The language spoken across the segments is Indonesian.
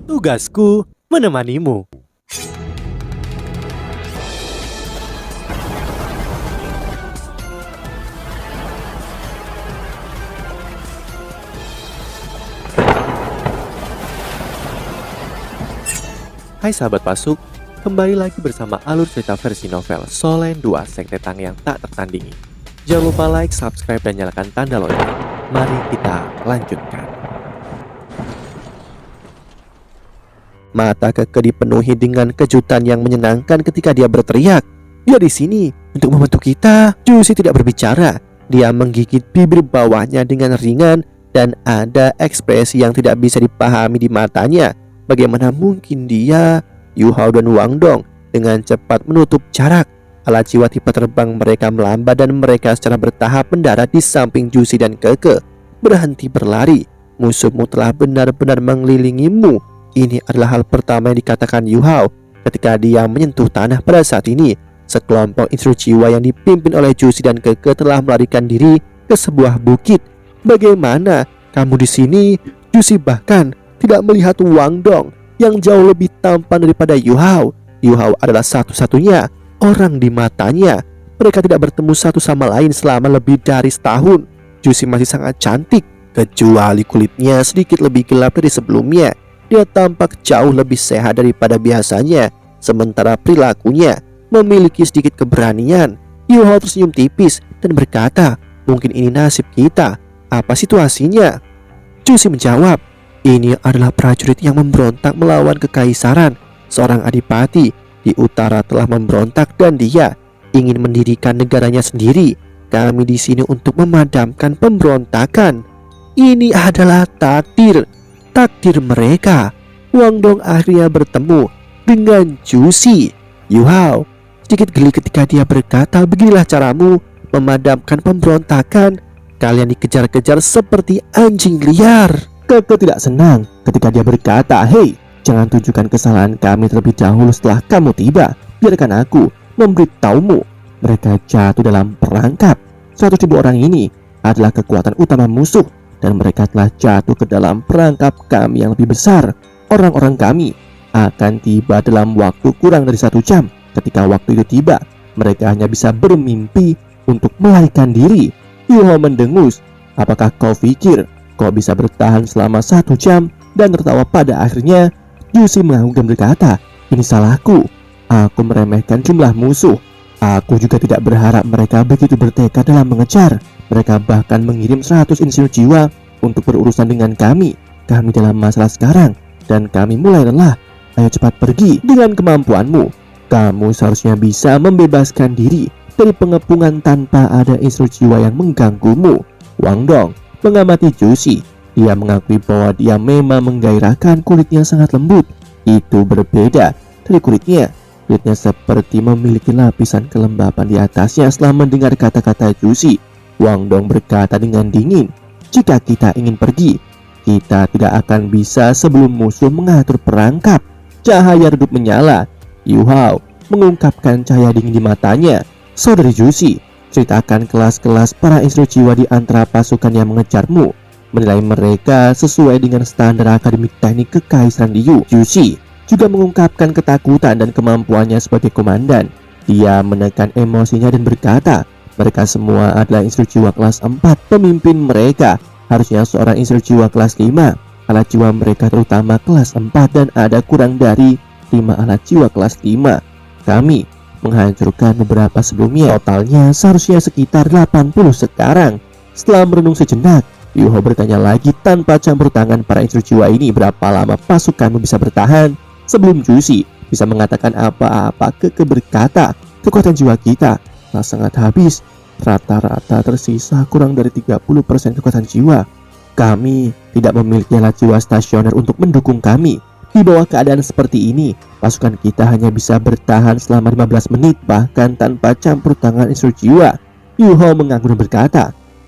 Tugasku menemanimu. Hai sahabat Pasuk, kembali lagi bersama alur cerita versi novel Solen 2 Sekte Tang yang tak tertandingi. Jangan lupa like, subscribe, dan nyalakan tanda lonceng. Mari kita lanjutkan. Mata Keke dipenuhi dengan kejutan yang menyenangkan ketika dia berteriak, "Dia di sini untuk membantu kita." Juicy tidak berbicara. Dia menggigit bibir bawahnya dengan ringan dan ada ekspresi yang tidak bisa dipahami di matanya. Bagaimana mungkin dia, Yu Hao dan Wang Dong dengan cepat menutup jarak. Alat jiwa tipe terbang mereka melambat dan mereka secara bertahap mendarat di samping Juicy dan Keke. Berhenti berlari, musuhmu telah benar-benar mengelilingimu. Ini adalah hal pertama yang dikatakan Yu Hao ketika dia menyentuh tanah pada saat ini. Sekelompok instruksi jiwa yang dipimpin oleh Juicy dan Keke telah melarikan diri ke sebuah bukit. "Bagaimana kamu di sini?" Juicy bahkan tidak melihat Wang Dong yang jauh lebih tampan daripada Yu Hao. Yu Hao adalah satu-satunya orang di matanya. Mereka tidak bertemu satu sama lain selama lebih dari setahun. Juicy masih sangat cantik, kecuali kulitnya sedikit lebih gelap dari sebelumnya. Dia tampak jauh lebih sehat daripada biasanya, sementara perilakunya memiliki sedikit keberanian. Yu Hao tersenyum tipis dan berkata, "Mungkin ini nasib kita. Apa situasinya?" Juicy menjawab, "Ini adalah prajurit yang memberontak melawan kekaisaran. Seorang adipati di utara telah memberontak dan dia ingin mendirikan negaranya sendiri. Kami di sini untuk memadamkan pemberontakan. Ini adalah takdir mereka." Wang Dong akhirnya bertemu dengan Juicy. Yu Hao sedikit geli ketika dia berkata, "Beginilah caramu memadamkan pemberontakan. Kalian dikejar-kejar seperti anjing liar." Keke tidak senang ketika dia berkata, "Hei, jangan tunjukkan kesalahan kami terlebih dahulu setelah kamu tiba. Biarkan aku memberitahumu. Mereka jatuh dalam perangkap. 100.000 orang ini adalah kekuatan utama musuh, dan mereka telah jatuh ke dalam perangkap kami yang lebih besar. Orang-orang kami akan tiba dalam waktu kurang dari 1 jam. Ketika waktu itu tiba, mereka hanya bisa bermimpi untuk melarikan diri." Yu Hao mendengus. "Apakah kau pikir kau bisa bertahan selama 1 jam?" Dan tertawa pada akhirnya. Juicy mengangguk dan berkata, "Ini salahku. Aku meremehkan jumlah musuh. Aku juga tidak berharap mereka begitu bertekad dalam mengejar. Mereka bahkan mengirim 100 insinyur jiwa untuk berurusan dengan kami. Kami dalam masalah sekarang dan kami mulai lelah. Ayo cepat pergi dengan kemampuanmu. Kamu seharusnya bisa membebaskan diri dari pengepungan tanpa ada insinyur jiwa yang mengganggumu." Wang Dong mengamati Juicy. Dia mengakui bahwa dia memang menggairahkan kulitnya sangat lembut. Itu berbeda dari kulitnya. Kulitnya seperti memiliki lapisan kelembapan di atasnya. Setelah mendengar kata-kata Juicy, Wang Dong berkata dengan dingin, "Jika kita ingin pergi, kita tidak akan bisa sebelum musuh mengatur perangkap." Cahaya redup menyala. Yu Hao mengungkapkan cahaya dingin di matanya. "Saudari Juicy, ceritakan kelas-kelas para instruksi jiwa di antara pasukan yang mengejarmu. Menilai mereka sesuai dengan standar akademik teknik kekaisaran Liu." Juicy juga mengungkapkan ketakutan dan kemampuannya sebagai komandan. Dia menekan emosinya dan berkata, "Mereka semua adalah instruksi jiwa kelas 4. Pemimpin mereka harusnya seorang instruksi jiwa kelas 5. Alat jiwa mereka terutama kelas 4 dan ada kurang dari 5 alat jiwa kelas 5. Kami menghancurkan beberapa sebelumnya. Totalnya seharusnya sekitar 80 sekarang." Setelah merenung sejenak, Yu Hao bertanya lagi tanpa campur tangan para instruksi jiwa ini, "Berapa lama pasukanmu bisa bertahan?" Sebelum Juicy bisa mengatakan apa-apa, Keke berkata, "Kekuatan jiwa kita telah sangat habis. Rata-rata tersisa kurang dari 30% kekuatan jiwa. Kami tidak memiliki alat jiwa stasioner untuk mendukung kami. Di bawah keadaan seperti ini, pasukan kita hanya bisa bertahan selama 15 menit bahkan tanpa campur tangan instruksi jiwa." Yu Hao mengangguk dan berkata,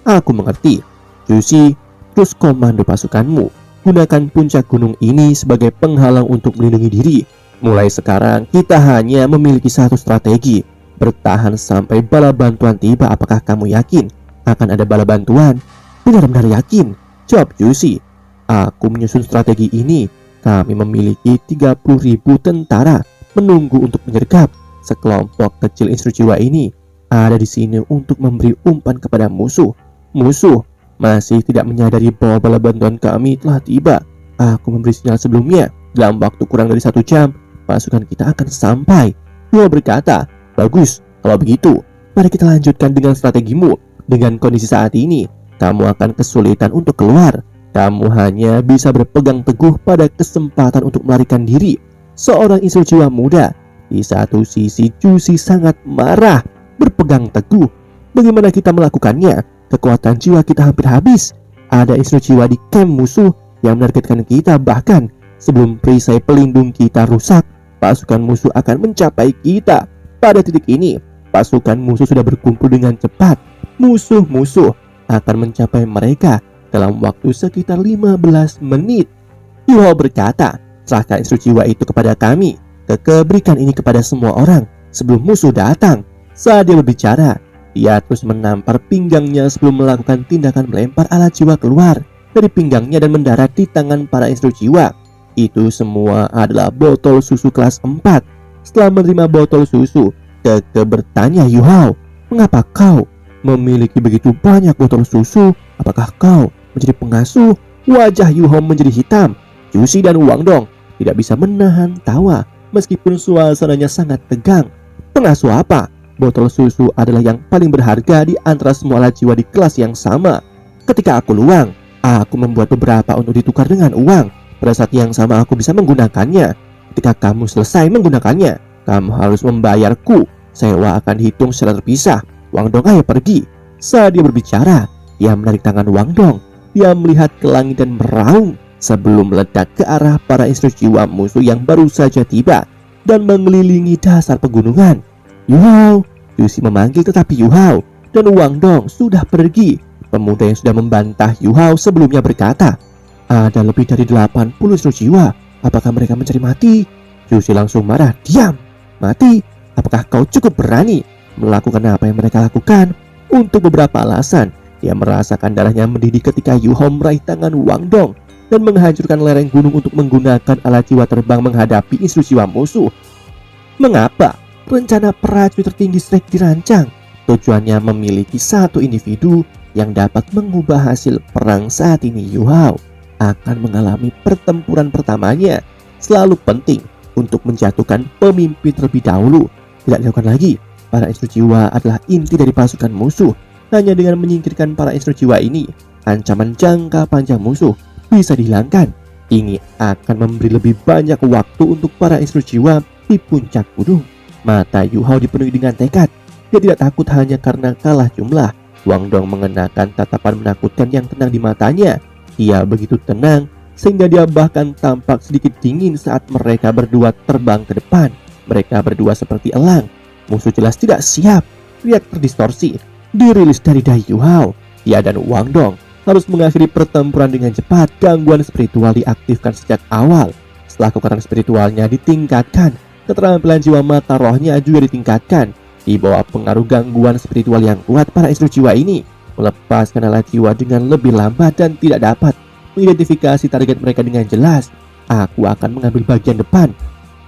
"Aku mengerti. Juicy, terus komando pasukanmu. Gunakan puncak gunung ini sebagai penghalang untuk melindungi diri. Mulai sekarang kita hanya memiliki satu strategi, bertahan sampai bala bantuan tiba." "Apakah kamu yakin akan ada bala bantuan?" "Benar-benar yakin," jawab Juicy. "Aku menyusun strategi ini Kami memiliki 30.000 tentara menunggu untuk menyergap. Sekelompok kecil instrujiwa ini ada di sini untuk memberi umpan kepada musuh. Musuh masih tidak menyadari bahwa bala bantuan kami telah tiba. Aku memberi sinyal sebelumnya. Dalam waktu kurang dari 1 jam, pasukan kita akan sampai. Yuhao berkata, bagus, kalau begitu, mari kita lanjutkan dengan strategimu. Dengan kondisi saat ini, kamu akan kesulitan untuk keluar. Kamu hanya bisa berpegang teguh pada kesempatan untuk melarikan diri. Seorang instrujiwa muda. Di satu sisi Jushi sangat marah, berpegang teguh. Bagaimana kita melakukannya? Kekuatan jiwa kita hampir habis. Ada instrujiwa di camp musuh yang menargetkan kita. Bahkan sebelum perisai pelindung kita rusak, pasukan musuh akan mencapai kita. Pada titik ini, pasukan musuh sudah berkumpul dengan cepat. Musuh-musuh akan mencapai mereka dalam waktu sekitar 15 menit. Yuhao berkata, serahkan instrujiwa itu kepada kami. Berikan ini kepada semua orang sebelum musuh datang. Saat dia berbicara, dia terus menampar pinggangnya sebelum melakukan tindakan melempar alat jiwa keluar dari pinggangnya dan mendarat di tangan para instrujiwa. Itu semua adalah botol susu kelas 4. Setelah menerima botol susu, Keke bertanya Yuhao, mengapa kau memiliki begitu banyak botol susu? Apakah kau menjadi pengasuh? Wajah Yuhao menjadi hitam. Jushi dan Wang Dong tidak bisa menahan tawa meskipun suasananya sangat tegang. Pengasuh apa? Botol susu adalah yang paling berharga di antara semua alat jiwa di kelas yang sama. Ketika aku luang, aku membuat beberapa untuk ditukar dengan uang. Pada saat yang sama aku bisa menggunakannya. Ketika kamu selesai menggunakannya, kamu harus membayarku. Sewa akan dihitung secara terpisah. Wang Dong, ayo pergi. Saat dia berbicara, dia menarik tangan Wang Dong. Dia melihat ke langit dan meraung sebelum meledak ke arah para instrujiwa musuh yang baru saja tiba dan mengelilingi dasar pegunungan. Yuhao, Jushi memanggil, tetapi Yuhao dan Wang Dong sudah pergi. Pemuda yang sudah membantah Yuhao sebelumnya berkata, ada lebih dari 80 instrujiwa. Apakah mereka mencari mati? Jushi langsung marah. Diam, mati? Apakah kau cukup berani melakukan apa yang mereka lakukan? Untuk beberapa alasan, dia merasakan darahnya mendidih ketika Yuhao meraih tangan Wang Dong dan menghancurkan lereng gunung untuk menggunakan alat jiwa terbang menghadapi instrujiwa musuh. Mengapa rencana prajurit tertinggi Shrek dirancang? Tujuannya memiliki satu individu yang dapat mengubah hasil perang. Saat ini Yuhao akan mengalami pertempuran pertamanya. Selalu penting untuk menjatuhkan pemimpin terlebih dahulu. Tidak dilakukan lagi. Para instrujiwa adalah inti dari pasukan musuh. Hanya dengan menyingkirkan para instrujiwa ini, ancaman jangka panjang musuh bisa dihilangkan. Ini akan memberi lebih banyak waktu untuk para instrujiwa di puncak gunung. Mata Yuhao dipenuhi dengan tekad. Dia tidak takut hanya karena kalah jumlah. Wang Dong mengenakan tatapan menakutkan yang tenang di matanya. Dia begitu tenang sehingga dia bahkan tampak sedikit dingin saat mereka berdua terbang ke depan. Mereka berdua seperti elang. Musuh jelas tidak siap. Riak terdistorsi dirilis dari dahi Yuhao. Dia dan Wang Dong harus mengakhiri pertempuran dengan cepat. Gangguan spiritual diaktifkan sejak awal. Setelah kekuatan spiritualnya ditingkatkan, keterampilan jiwa mata rohnya juga ditingkatkan. Di bawah pengaruh gangguan spiritual yang kuat, para instrujiwa ini melepaskan alat jiwa dengan lebih lambat dan tidak dapat mengidentifikasi target mereka dengan jelas. Aku akan mengambil bagian depan,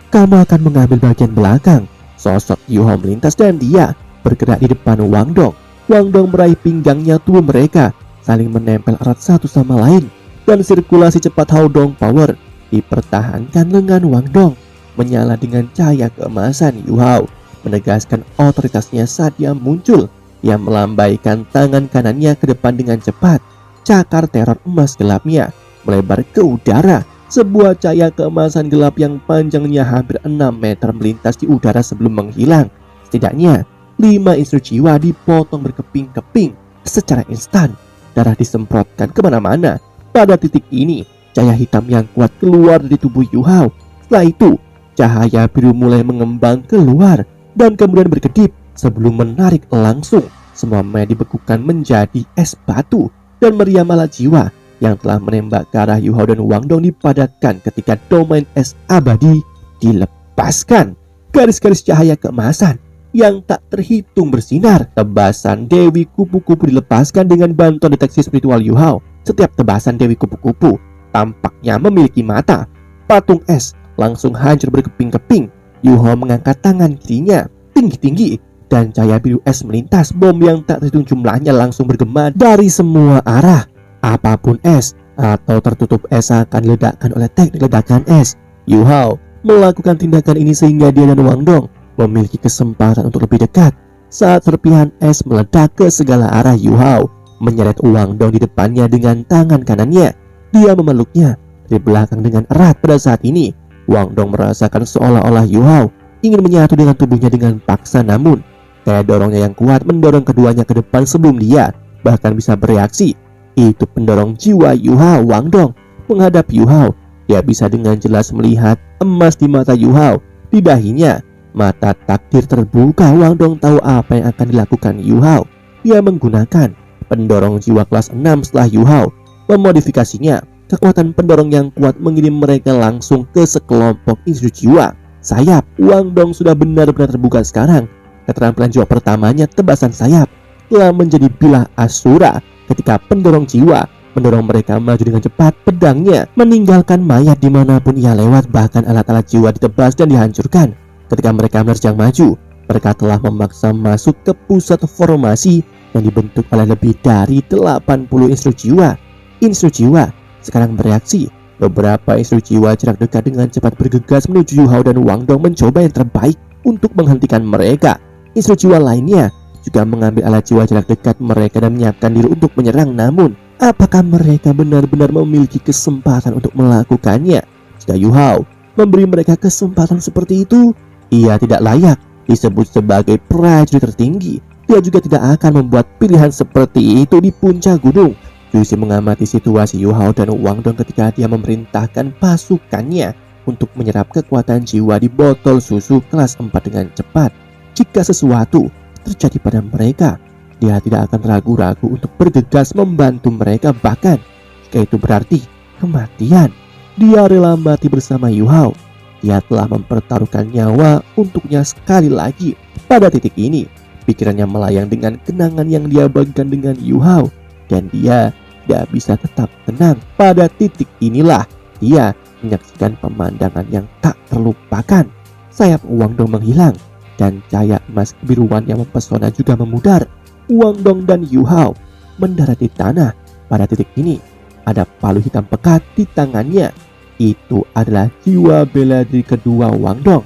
kamu akan mengambil bagian belakang. Sosok Yuhao melintas dan dia bergerak di depan Wang Dong. Wang Dong meraih pinggangnya. Tubuh mereka saling menempel erat satu sama lain dan sirkulasi cepat Hao Dong Power dipertahankan. Lengan Wang Dong menyala dengan cahaya keemasan. Yuhao menegaskan otoritasnya saat dia muncul. Dia melambaikan tangan kanannya ke depan dengan cepat. Cakar teror emas gelapnya melebar ke udara. Sebuah cahaya keemasan gelap yang panjangnya hampir 6 meter melintas di udara sebelum menghilang. Setidaknya 5 instrujiwa dipotong berkeping-keping secara instan. Darah disemprotkan kemana-mana. Pada titik ini, cahaya hitam yang kuat keluar dari tubuh Yuhao. Setelah itu, cahaya biru mulai mengembang keluar dan kemudian berkedip sebelum menarik langsung. Semua maya dibekukan menjadi es batu dan meriam alat jiwa yang telah menembak ke arah Yuhao dan Wang Dong dipadatkan ketika domain es abadi dilepaskan. Garis-garis cahaya keemasan yang tak terhitung bersinar. Tebasan Dewi Kupu-Kupu dilepaskan dengan bantuan deteksi spiritual Yuhao. Setiap tebasan Dewi Kupu-Kupu tampaknya memiliki mata. patung es langsung hancur berkeping-keping. Yu Hao mengangkat tangan kirinya tinggi-tinggi dan cahaya biru es melintas. Bom yang tak terhitung jumlahnya langsung bergema dari semua arah. Apapun es atau tertutup es akan diledakkan oleh teknik ledakan es. Yu Hao melakukan tindakan ini sehingga dia dan Wang Dong memiliki kesempatan untuk lebih dekat. Saat serpihan es meledak ke segala arah, Yu Hao menyeret Wang Dong di depannya dengan tangan kanannya. Dia memeluknya dari belakang dengan erat. Pada saat ini, Wang Dong merasakan seolah-olah Yu Hao ingin menyatu dengan tubuhnya dengan paksa, namun gaya dorongnya yang kuat mendorong keduanya ke depan sebelum dia bahkan bisa bereaksi. Itu pendorong jiwa Yu Hao. Wang Dong menghadap Yu Hao. Dia bisa dengan jelas melihat emas di mata Yu Hao. Di dahinya, mata takdir terbuka. Wang Dong tahu apa yang akan dilakukan Yu Hao. Dia menggunakan pendorong jiwa kelas 6 setelah Yu Hao memodifikasinya. Kekuatan pendorong yang kuat mengirim mereka langsung ke sekelompok instru jiwa. Sayap Wang Dong sudah benar-benar terbuka sekarang. Keterampilan jiwa pertamanya, tebasan sayap, telah menjadi bilah Asura. Ketika pendorong jiwa mendorong mereka maju dengan cepat, pedangnya meninggalkan mayat dimanapun ia lewat. Bahkan alat-alat jiwa ditebas dan dihancurkan. Ketika mereka menerjang maju, mereka telah memaksa masuk ke pusat formasi yang dibentuk oleh lebih dari 80 instru jiwa. Instru jiwa sekarang bereaksi. Beberapa instru jiwa jarak dekat dengan cepat bergegas menuju Yu Hao dan Wang Dong mencoba yang terbaik untuk menghentikan mereka. Instru jiwa lainnya juga mengambil alat jiwa jarak dekat mereka dan menyiapkan diri untuk menyerang. Namun, apakah mereka benar-benar memiliki kesempatan untuk melakukannya? Jika Yu Hao memberi mereka kesempatan seperti itu, ia tidak layak disebut sebagai prajurit tertinggi. Dia juga tidak akan membuat pilihan seperti itu di puncak gunung. Juicy mengamati situasi Yu Hao dan Wang Dong ketika dia memerintahkan pasukannya untuk menyerap kekuatan jiwa di botol susu kelas 4 dengan cepat. Jika sesuatu terjadi pada mereka, dia tidak akan ragu-ragu untuk bergegas membantu mereka. Bahkan jika itu berarti kematian, dia rela mati bersama Yu Hao. Dia telah mempertaruhkan nyawa untuknya sekali lagi. Pada titik ini, pikirannya melayang dengan kenangan yang dia bagikan dengan Yu Hao, dan dia tidak bisa tetap tenang. Pada titik inilah dia menyaksikan pemandangan yang tak terlupakan. Sayap Wang Dong menghilang dan cahaya emas kebiruan yang mempesona juga memudar. Wang Dong dan Yu Hao mendarat di tanah. Pada titik ini ada palu hitam pekat di tangannya. Itu adalah jiwa bela diri kedua Wang Dong,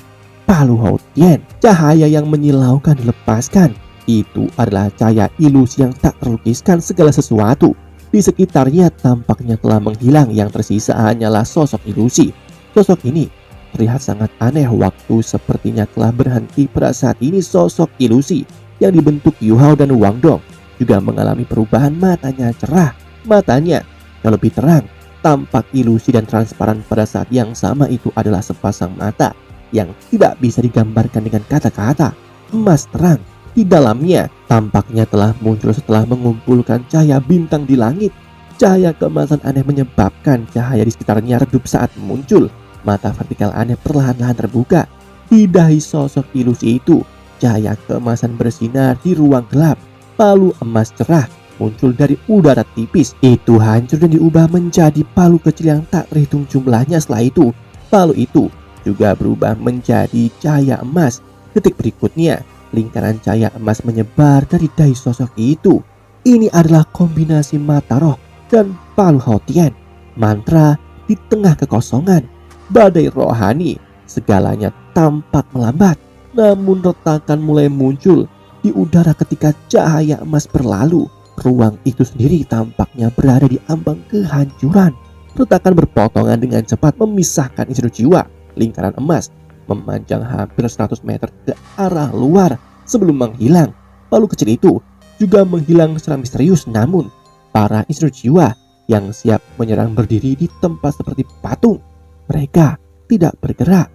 Palu Hao Tian. Cahaya yang menyilaukan dilepaskan. Itu adalah cahaya ilusi yang tak terlukiskan. Segala sesuatu di sekitarnya tampaknya telah menghilang. Yang tersisa hanyalah sosok ilusi. Sosok ini terlihat sangat aneh. Waktu sepertinya telah berhenti. Pada saat ini sosok ilusi yang dibentuk Yu Hao dan Wang Dong juga mengalami perubahan. Matanya cerah, matanya yang lebih terang. Tampak ilusi dan transparan pada saat yang sama. Itu adalah sepasang mata yang tidak bisa digambarkan dengan kata-kata. Emas terang di dalamnya tampaknya telah muncul setelah mengumpulkan cahaya bintang di langit. Cahaya keemasan aneh menyebabkan cahaya di sekitarnya redup saat muncul. Mata vertikal aneh perlahan-lahan terbuka. Di dahi sosok ilusi itu, cahaya keemasan bersinar di ruang gelap. Palu emas cerah muncul dari udara tipis. Itu hancur dan diubah menjadi palu kecil yang tak terhitung jumlahnya. Setelah itu, palu itu juga berubah menjadi cahaya emas. Detik berikutnya, lingkaran cahaya emas menyebar dari dahi sosok itu. Ini adalah kombinasi mata roh dan Palu Hao Tian. Mantra di tengah kekosongan, badai rohani. Segalanya tampak melambat, namun retakan mulai muncul di udara ketika cahaya emas berlalu. Ruang itu sendiri tampaknya berada di ambang kehancuran. Retakan berpotongan dengan cepat memisahkan instru jiwa. Lingkaran emas memanjang hampir 100 meter ke arah luar sebelum menghilang. Palu kecil itu juga menghilang secara misterius. Namun para instru jiwa yang siap menyerang berdiri di tempat seperti patung. Mereka tidak bergerak.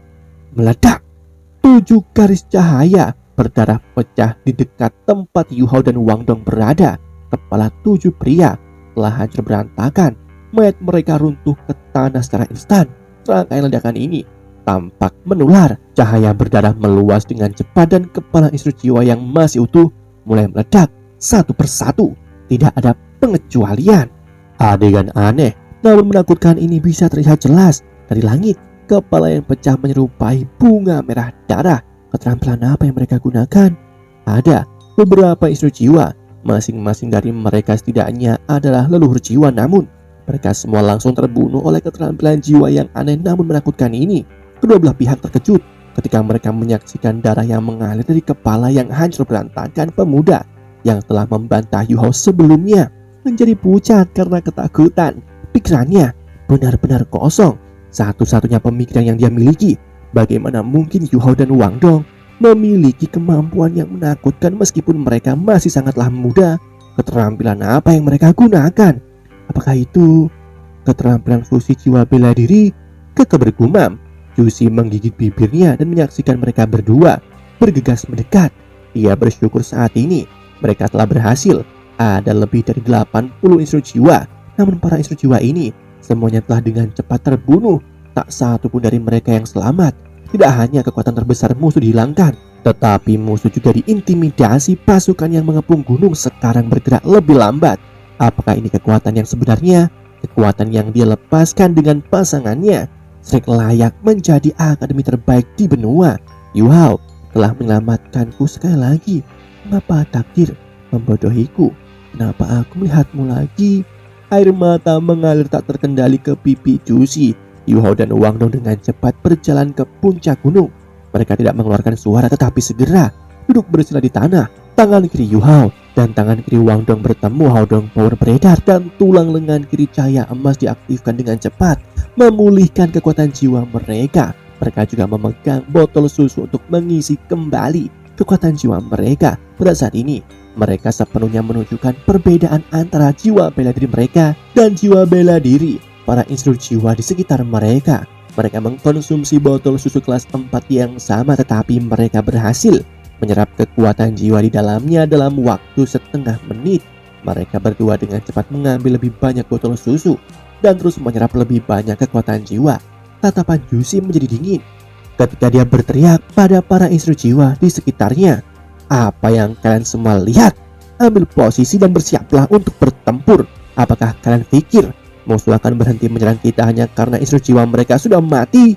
Meledak. 7 garis cahaya berdarah pecah di dekat tempat Yu Hao dan Wang Dong berada. Kepala 7 pria telah hancur berantakan. Mayat mereka runtuh ke tanah secara instan. Rangkaian ledakan ini tampak menular. Cahaya berdarah meluas dengan cepat dan kepala instru jiwa yang masih utuh mulai meledak satu persatu. Tidak ada pengecualian. Adegan aneh namun menakutkan ini bisa terlihat jelas dari langit. kepala yang pecah menyerupai bunga merah darah. Keterampilan apa yang mereka gunakan? Ada beberapa instruksi jiwa. Masing-masing dari mereka setidaknya adalah leluhur jiwa, namun mereka semua langsung terbunuh oleh keterampilan jiwa yang aneh namun menakutkan ini. Kedua belah pihak terkejut ketika mereka menyaksikan darah yang mengalir dari kepala yang hancur berantakan pemuda yang telah membantah Yu Hao sebelumnya menjadi pucat karena ketakutan. Pikirannya benar-benar kosong. Satu-satunya pemikiran yang dia miliki, bagaimana mungkin Yu Hao dan Wang Dong memiliki kemampuan yang menakutkan meskipun mereka masih sangatlah muda. Keterampilan apa yang mereka gunakan? Apakah itu keterampilan fusi jiwa bela diri? Keke bergumam. Jusi menggigit bibirnya dan menyaksikan mereka berdua bergegas mendekat. Dia bersyukur saat ini mereka telah berhasil. Ada lebih dari 80 instruksi jiwa. Namun para instruksi jiwa ini semuanya telah dengan cepat terbunuh. Tak satu pun dari mereka yang selamat. Tidak hanya kekuatan terbesar musuh dihilangkan, tetapi musuh juga diintimidasi. Pasukan yang mengepung gunung sekarang bergerak lebih lambat. Apakah ini kekuatan yang sebenarnya? Kekuatan yang dia lepaskan dengan pasangannya Shrek layak menjadi akademi terbaik di benua. Yu Hao telah menyelamatkanku sekali lagi. Mengapa takdir membodohiku? Kenapa aku melihatmu lagi? Air mata mengalir tak terkendali ke pipi Jusi. Yu Hao dan Wang Dong dengan cepat berjalan ke puncak gunung. Mereka tidak mengeluarkan suara tetapi segera duduk bersila di tanah. Tangan kiri Yu Hao dan tangan kiri Wang Dong bertemu. Hao Dong Power beredar dan tulang lengan kiri cahaya emas diaktifkan dengan cepat, memulihkan kekuatan jiwa mereka. Mereka juga memegang botol susu untuk mengisi kembali kekuatan jiwa mereka. Pada saat ini mereka sepenuhnya menunjukkan perbedaan antara jiwa bela diri mereka dan jiwa bela diri para instruksi jiwa di sekitar mereka. Mereka mengkonsumsi botol susu kelas 4 yang sama, tetapi mereka berhasil menyerap kekuatan jiwa di dalamnya dalam waktu setengah menit. Mereka berdua dengan cepat mengambil lebih banyak botol susu dan terus menyerap lebih banyak kekuatan jiwa. Tatapan Jusi menjadi dingin ketika dia berteriak pada para instruksi jiwa di sekitarnya. Apa yang kalian semua lihat? Ambil posisi dan bersiaplah untuk bertempur. Apakah kalian pikir musuh akan berhenti menyerang kita hanya karena instruksi jiwa mereka sudah mati?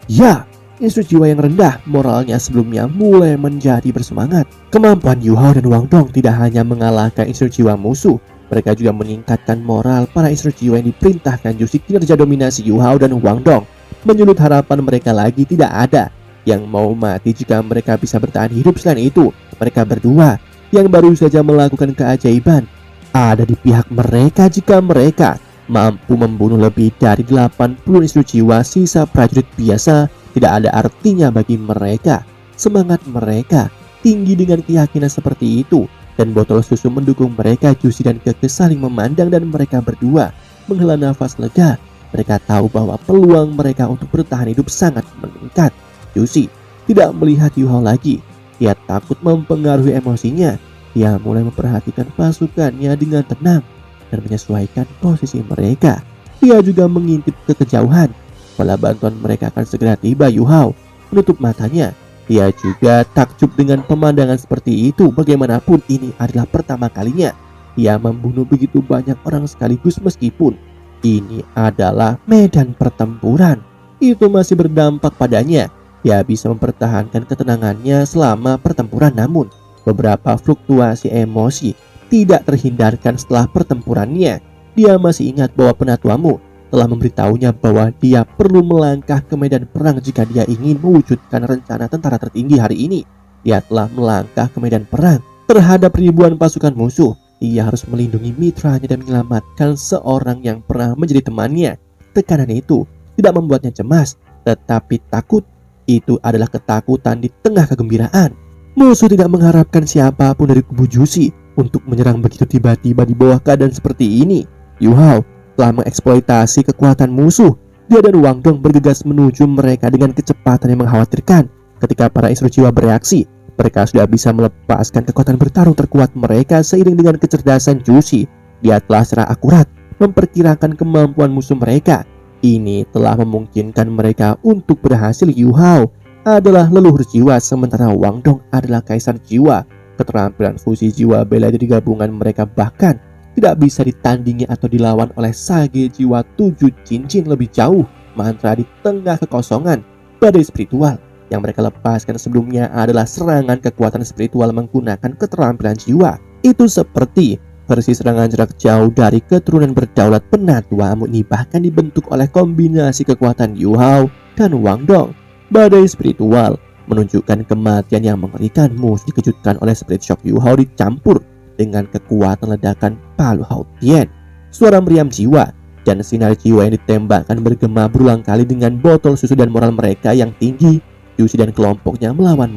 Ya, instruksi jiwa yang rendah moralnya sebelumnya mulai menjadi bersemangat. Kemampuan Yu Hao dan Wang Dong tidak hanya mengalahkan instruksi jiwa musuh, mereka juga meningkatkan moral para instruksi jiwa yang diperintahkan Jusi. Kinerja dominasi Yu Hao dan Wang Dong menyulut harapan mereka lagi. Tidak ada yang mau mati jika mereka bisa bertahan hidup. Selain itu, mereka berdua yang baru saja melakukan keajaiban ada di pihak mereka. Jika mereka mampu membunuh lebih dari 80 instruksi jiwa sisa prajurit biasa, tidak ada artinya bagi mereka. Semangat mereka tinggi dengan keyakinan seperti itu, dan botol susu mendukung mereka. Jusi dan Keke saling memandang dan mereka berdua menghela nafas lega. Mereka tahu bahwa peluang mereka untuk bertahan hidup sangat meningkat. Jusi tidak melihat Yu Hao lagi. Dia takut mempengaruhi emosinya. Dia mulai memperhatikan pasukannya dengan tenang dan menyesuaikan posisi mereka. Dia juga mengintip ke kejauhan. Bala bantuan mereka akan segera tiba. Yu Hao menutup matanya. Dia juga takjub dengan pemandangan seperti itu. Bagaimanapun ini adalah pertama kalinya dia membunuh begitu banyak orang sekaligus. Meskipun ini adalah medan pertempuran, itu masih berdampak padanya. Dia bisa mempertahankan ketenangannya selama pertempuran, namun beberapa fluktuasi emosi tidak terhindarkan setelah pertempurannya. Dia masih ingat bahwa penatuamu telah memberitahunya bahwa dia perlu melangkah ke medan perang jika dia ingin mewujudkan rencana tentara tertinggi hari ini. Dia telah melangkah ke medan perang terhadap ribuan pasukan musuh. Dia harus melindungi mitranya dan menyelamatkan seorang yang pernah menjadi temannya. Tekanan itu tidak membuatnya cemas, tetapi takut. Itu adalah ketakutan di tengah kegembiraan. Musuh tidak mengharapkan siapapun dari kubu Jusi untuk menyerang begitu tiba-tiba di bawah keadaan seperti ini. Yu Hao telah mengeksploitasi kekuatan musuh. Dia dan Wang Dong bergegas menuju mereka dengan kecepatan yang mengkhawatirkan. Ketika para instruksi jiwa bereaksi, mereka sudah bisa melepaskan kekuatan bertarung terkuat mereka. Seiring dengan kecerdasan Jusi, dia telah secara akurat memperkirakan kemampuan musuh mereka. Ini telah memungkinkan mereka untuk berhasil. Yu Hao adalah leluhur jiwa, sementara Wang Dong adalah kaisar jiwa. Keterampilan fusi jiwa bela diri gabungan mereka bahkan tidak bisa ditandingi atau dilawan oleh sage jiwa 7 cincin lebih jauh. mantra di tengah kekosongan. Badai spiritual yang mereka lepaskan sebelumnya adalah serangan kekuatan spiritual menggunakan keterampilan jiwa. Itu seperti versi serangan jarak jauh dari keturunan berdaulat penatua ini, bahkan dibentuk oleh kombinasi kekuatan Yu Hao dan Wang Dong. Badai spiritual menunjukkan kematian yang mengerikan. Musuh dikejutkan oleh spirit shock Yu Hao dicampur dengan kekuatan ledakan Palu Hao Tian. Suara meriam jiwa dan sinar jiwa yang ditembakkan bergema berulang kali dengan botol susu dan moral mereka yang tinggi. Juicy dan kelompoknya melawan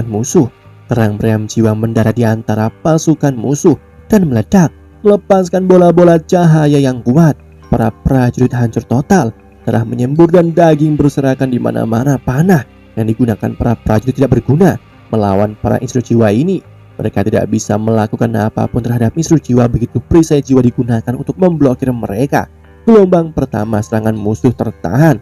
musuh. Terang meriam jiwa mendarat di antara pasukan musuh dan meledak, melepaskan bola-bola cahaya yang kuat. Para prajurit hancur total. Darah menyembur dan daging berserakan di mana-mana. Panah yang digunakan para prajurit tidak berguna melawan para instru jiwa ini. Mereka tidak bisa melakukan apapun terhadap instru jiwa begitu perisai jiwa digunakan untuk memblokir mereka. Gelombang pertama serangan musuh tertahan.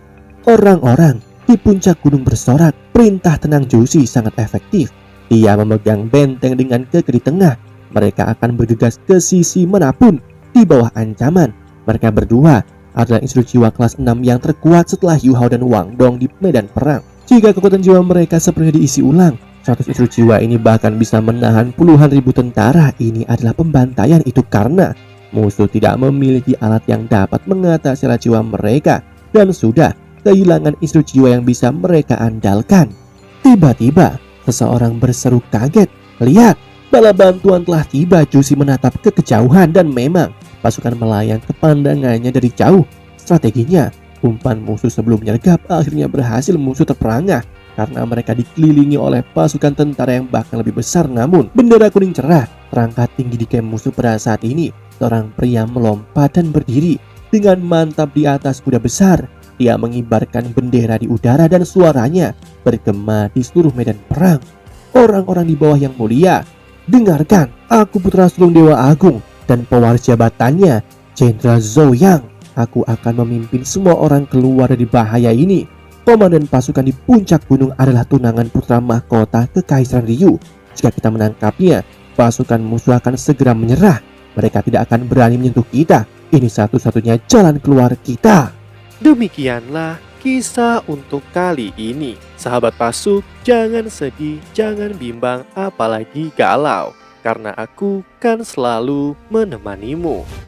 Orang-orang di puncak gunung bersorak. Perintah tenang Juicy sangat efektif. Dia memegang benteng dengan keke di tengah. Mereka akan bergegas ke sisi manapun di bawah ancaman. Mereka berdua adalah instru jiwa kelas 6 yang terkuat setelah Yu Hao dan Wang Dong di medan perang. Jika kekuatan jiwa mereka sepenuhnya diisi ulang, 100 instru jiwa ini bahkan bisa menahan puluhan ribu tentara. Ini adalah pembantaian. Itu karena musuh tidak memiliki alat yang dapat mengatasi alat jiwa mereka dan sudah kehilangan instru jiwa yang bisa mereka andalkan. Tiba-tiba seseorang berseru kaget. Lihat, bala bantuan telah tiba. Juicy menatap ke kejauhan dan memang pasukan melayang ke pandangannya dari jauh. Strateginya, umpan musuh sebelum menyergap akhirnya berhasil. Musuh terperangah karena mereka dikelilingi oleh pasukan tentara yang bahkan lebih besar. Namun bendera kuning cerah terangkat tinggi di camp musuh pada saat ini. Seorang pria melompat dan berdiri dengan mantap di atas kuda besar. Dia mengibarkan bendera di udara dan suaranya bergema di seluruh medan perang. Orang-orang di bawah yang mulia, dengarkan, aku putra sulung Dewa Agung dan pewaris jabatannya, Jenderal Zhou Yang. Aku akan memimpin semua orang keluar dari bahaya ini. Komandan pasukan di puncak gunung adalah tunangan putra mahkota Kekaisaran Ryu. Jika kita menangkapnya, pasukan musuh akan segera menyerah. Mereka tidak akan berani menyentuh kita. Ini satu-satunya jalan keluar kita. Demikianlah kisah untuk kali ini. Sahabat Pasuk, jangan sedih, jangan bimbang, apalagi galau. Karena aku kan selalu menemanimu.